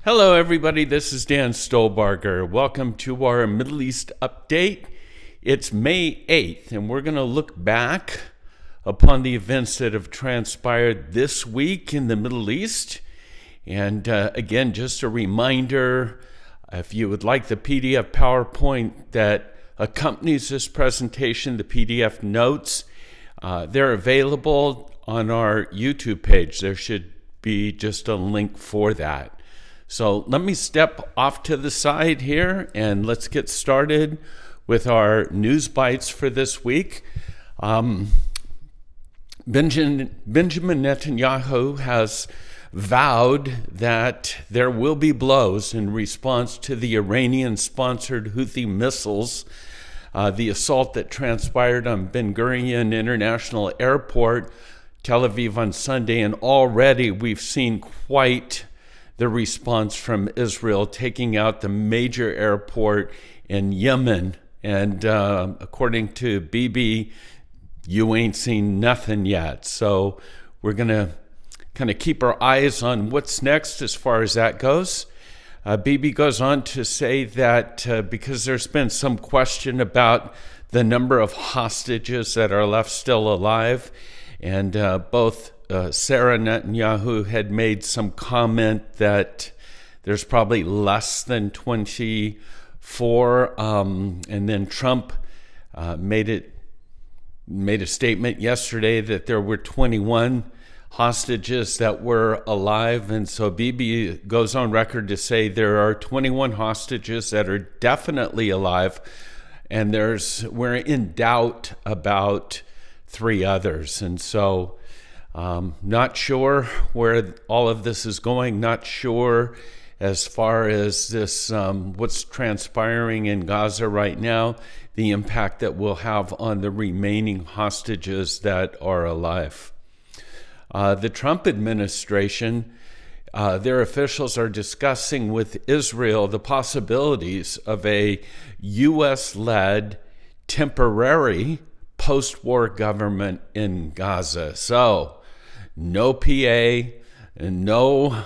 Hello, everybody. This is Dan Stolbarger. Welcome to our Middle East update. It's May 8th, and we're going to look back upon the events that have transpired this week in the Middle East. And again, just a reminder, if you would like the PDF PowerPoint that accompanies this presentation, the PDF notes, they're available on our YouTube page. There should be just a link for that. So let me step off to the side here and let's get started with our news bites for this week. Benjamin Netanyahu has vowed that there will be blows in response to the Iranian-sponsored Houthi missiles, the assault that transpired on Ben Gurion International Airport, Tel Aviv on Sunday, and already we've seen quite the response from Israel, taking out the major airport in Yemen. And according to Bibi, you ain't seen nothing yet. So we're going to kind of keep our eyes on what's next as far as that goes. Bibi goes on to say that because there's been some question about the number of hostages that are left still alive, and both Sarah Netanyahu had made some comment that there's probably less than 24, and then Trump made a statement yesterday that there were 21 hostages that were alive, and so Bibi goes on record to say there are 21 hostages that are definitely alive, and we're in doubt about 3 others, and so not sure where all of this is going, not sure as far as this, what's transpiring in Gaza right now, the impact that will have on the remaining hostages that are alive. The Trump administration, their officials are discussing with Israel the possibilities of a U.S.-led temporary post-war government in Gaza. So, no PA, and no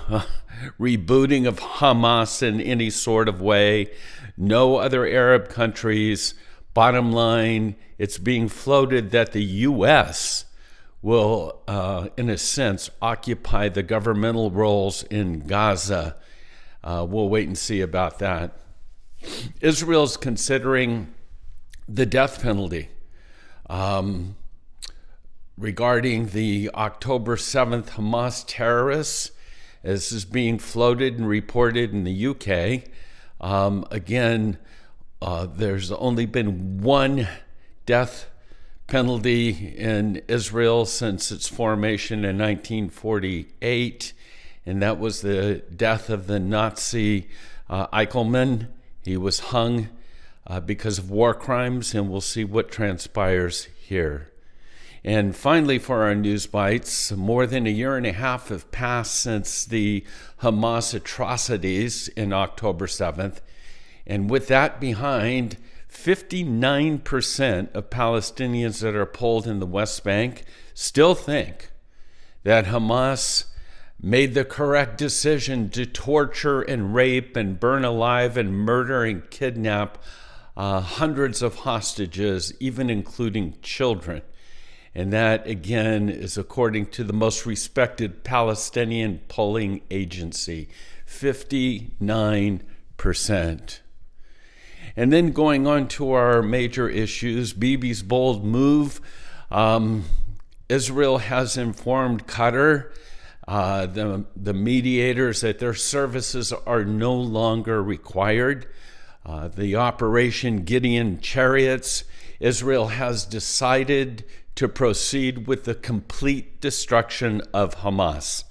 rebooting of Hamas in any sort of way, no other Arab countries. Bottom line, it's being floated that the U.S. will, in a sense, occupy the governmental roles in Gaza. We'll wait and see about that. Israel's considering the death penalty. Regarding the October 7th Hamas terrorists, as is being floated and reported in the UK. Again, there's only been one death penalty in Israel since its formation in 1948, and that was the death of the Nazi Eichelman. He was hung because of war crimes, and we'll see what transpires here. And finally, for our news bites, more than a year and a half have passed since the Hamas atrocities in October 7th. And with that behind, 59% of Palestinians that are polled in the West Bank still think that Hamas made the correct decision to torture and rape and burn alive and murder and kidnap hundreds of hostages, even including children. And that, again, is according to the most respected Palestinian polling agency, 59%. And then going on to our major issues, Bibi's bold move. Israel has informed Qatar, the mediators, that their services are no longer required. The Operation Gideon Chariots, Israel has decided to proceed with the complete destruction of Hamas.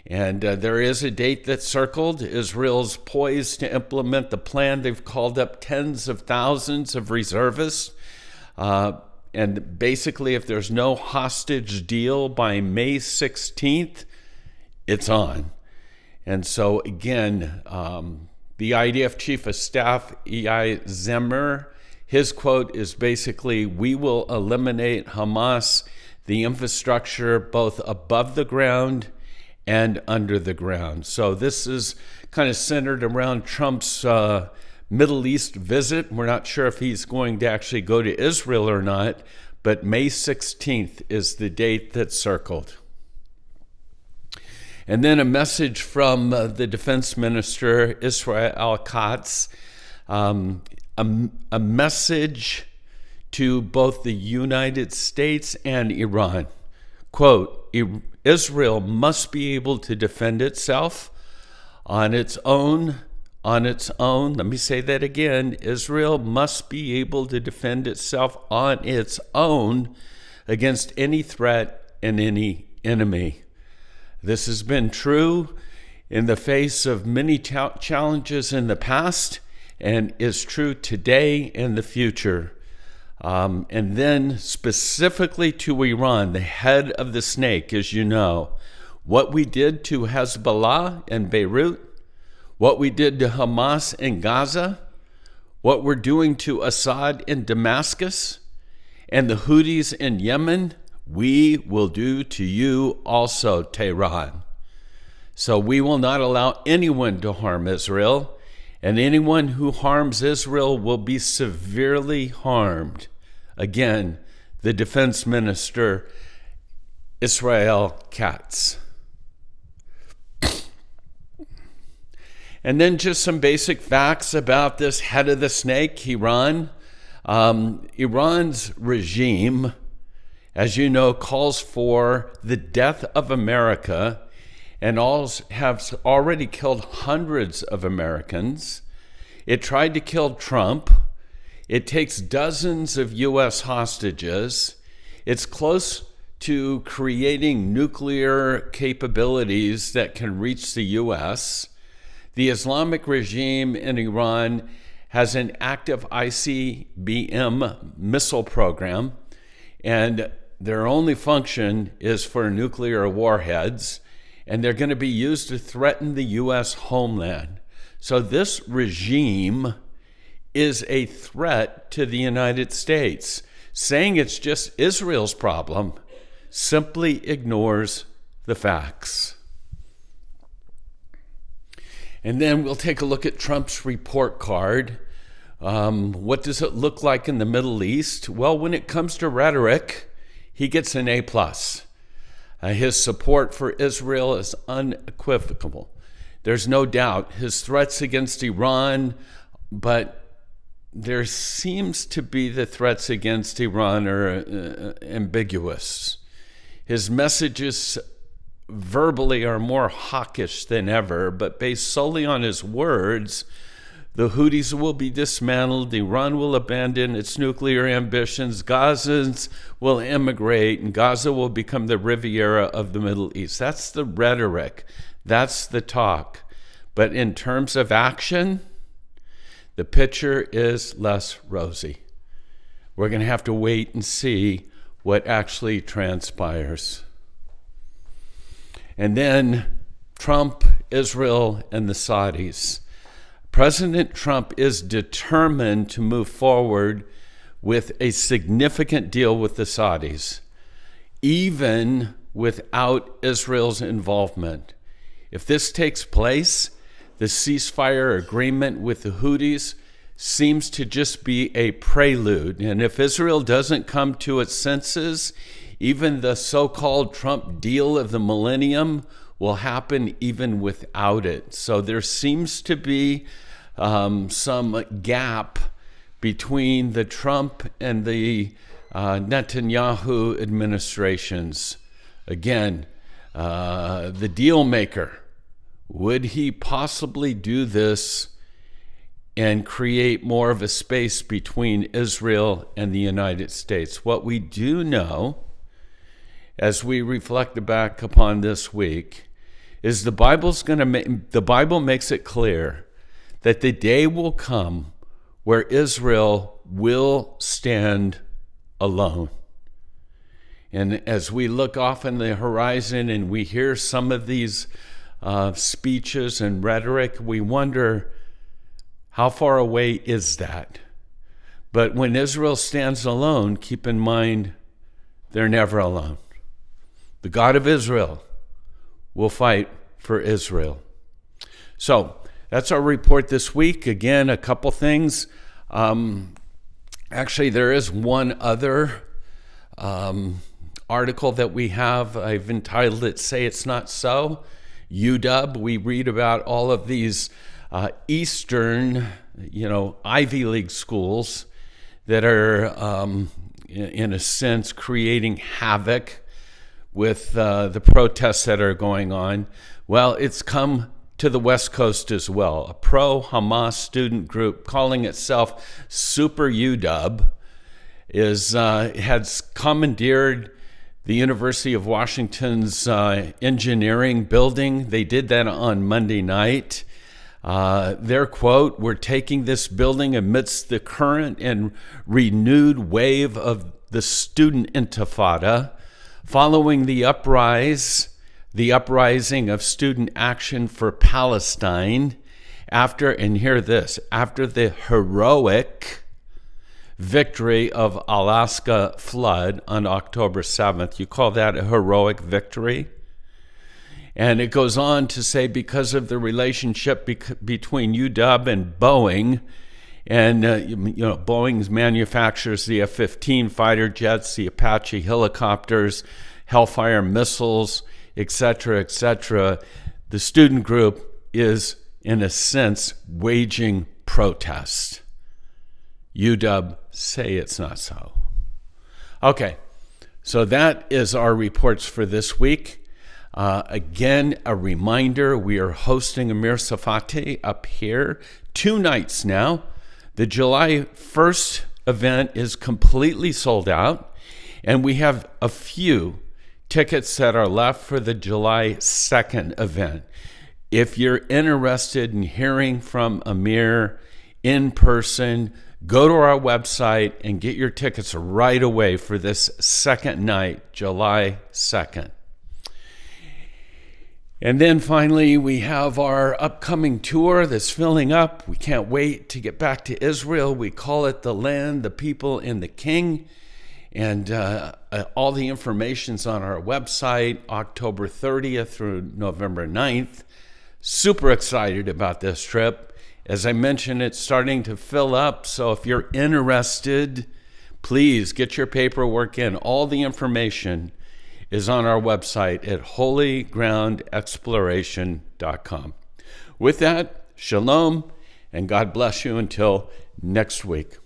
And there is a date that's circled. Israel's poised to implement the plan. They've called up tens of thousands of reservists. And basically, if there's no hostage deal by May 16th, it's on. And so, again, the IDF Chief of Staff, E.I. Zemmer, his quote is basically, "We will eliminate Hamas, the infrastructure both above the ground and under the ground. So this is kind of centered around Trump's Middle East visit. We're not sure if he's going to actually go to Israel or not, but May 16th is the date that's circled. And then a message from the defense minister, Yisrael Katz, a message to both the United States and Iran. Quote, Israel must be able to defend itself on its own. Let me say that again. Israel must be able to defend itself on its own against any threat and any enemy. This has been true in the face of many challenges in the past and is true today and the future. And then specifically to Iran, the head of the snake, as you know, what we did to Hezbollah in Beirut, what we did to Hamas in Gaza, what we're doing to Assad in Damascus, and the Houthis in Yemen, we will do to you also, Tehran. So we will not allow anyone to harm Israel, and anyone who harms Israel will be severely harmed. Again, the defense minister, Yisrael Katz. And then just some basic facts about this head of the snake, Iran. Iran's regime, as you know, calls for the death of America and has already killed hundreds of Americans. It tried to kill Trump. It takes dozens of U.S. hostages. It's close to creating nuclear capabilities that can reach the U.S. The Islamic regime in Iran has an active ICBM missile program, and their only function is for nuclear warheads, and they're going to be used to threaten the U.S. homeland. So this regime is a threat to the United States. Saying it's just Israel's problem simply ignores the facts. And then we'll take a look at Trump's report card. What does it look like in the Middle East? Well, when it comes to rhetoric, he gets an A+. His support for Israel is unequivocal. There's no doubt his threats against Iran, but there seems to be the threats against Iran are ambiguous. His messages verbally are more hawkish than ever, but based solely on his words, the Houthis will be dismantled, Iran will abandon its nuclear ambitions, Gazans will immigrate, and Gaza will become the Riviera of the Middle East. That's the rhetoric. That's the talk. But in terms of action, the picture is less rosy. We're going to have to wait and see what actually transpires. And then Trump, Israel, and the Saudis. President Trump is determined to move forward with a significant deal with the Saudis, even without Israel's involvement. If this takes place, the ceasefire agreement with the Houthis seems to just be a prelude. And if Israel doesn't come to its senses, even the so-called Trump deal of the millennium will happen even without it. So there seems to be some gap between the Trump and the Netanyahu administrations. Again, the deal maker. Would he possibly do this and create more of a space between Israel and the United States? What we do know, as we reflect back upon this week, is the Bible makes it clear that the day will come where Israel will stand alone. And as we look off on the horizon and we hear some of these speeches and rhetoric, we wonder, how far away is that? But when Israel stands alone, keep in mind, they're never alone. The God of Israel will fight for Israel. So that's our report this week. Again, a couple things. Actually, there is one other article that we have. I've entitled it, Say It's Not So. UW, we read about all of these Eastern, Ivy League schools that are, in a sense, creating havoc with the protests that are going on. Well, it's come to the West Coast as well. A pro-Hamas student group calling itself Super UW has commandeered the University of Washington's engineering building. They did that on Monday night. Their quote, "We're taking this building amidst the current and renewed wave of the student intifada, following the uprising of student action for Palestine after the heroic victory of Alaska flood on October 7th. You call that a heroic victory?" And it goes on to say, because of the relationship between UW and Boeing, and Boeing manufactures the F-15 fighter jets, the Apache helicopters, Hellfire missiles, etc., the student group is, in a sense, waging protest. UW, say it's not so. Okay, so that is our reports for this week. Again, a reminder, we are hosting Amir Safati up here 2 nights now. The July 1st event is completely sold out, and we have a few tickets that are left for the July 2nd event. If you're interested in hearing from Amir in person, go to our website and get your tickets right away for this second night, July 2nd. And then finally, we have our upcoming tour that's filling up. We can't wait to get back to Israel. We call it The Land, the People, and the King. And all the information's on our website, October 30th through November 9th. Super excited about this trip. As I mentioned, it's starting to fill up. So if you're interested, please get your paperwork in. All the information is on our website at holygroundexploration.com. With that, shalom, and God bless you until next week.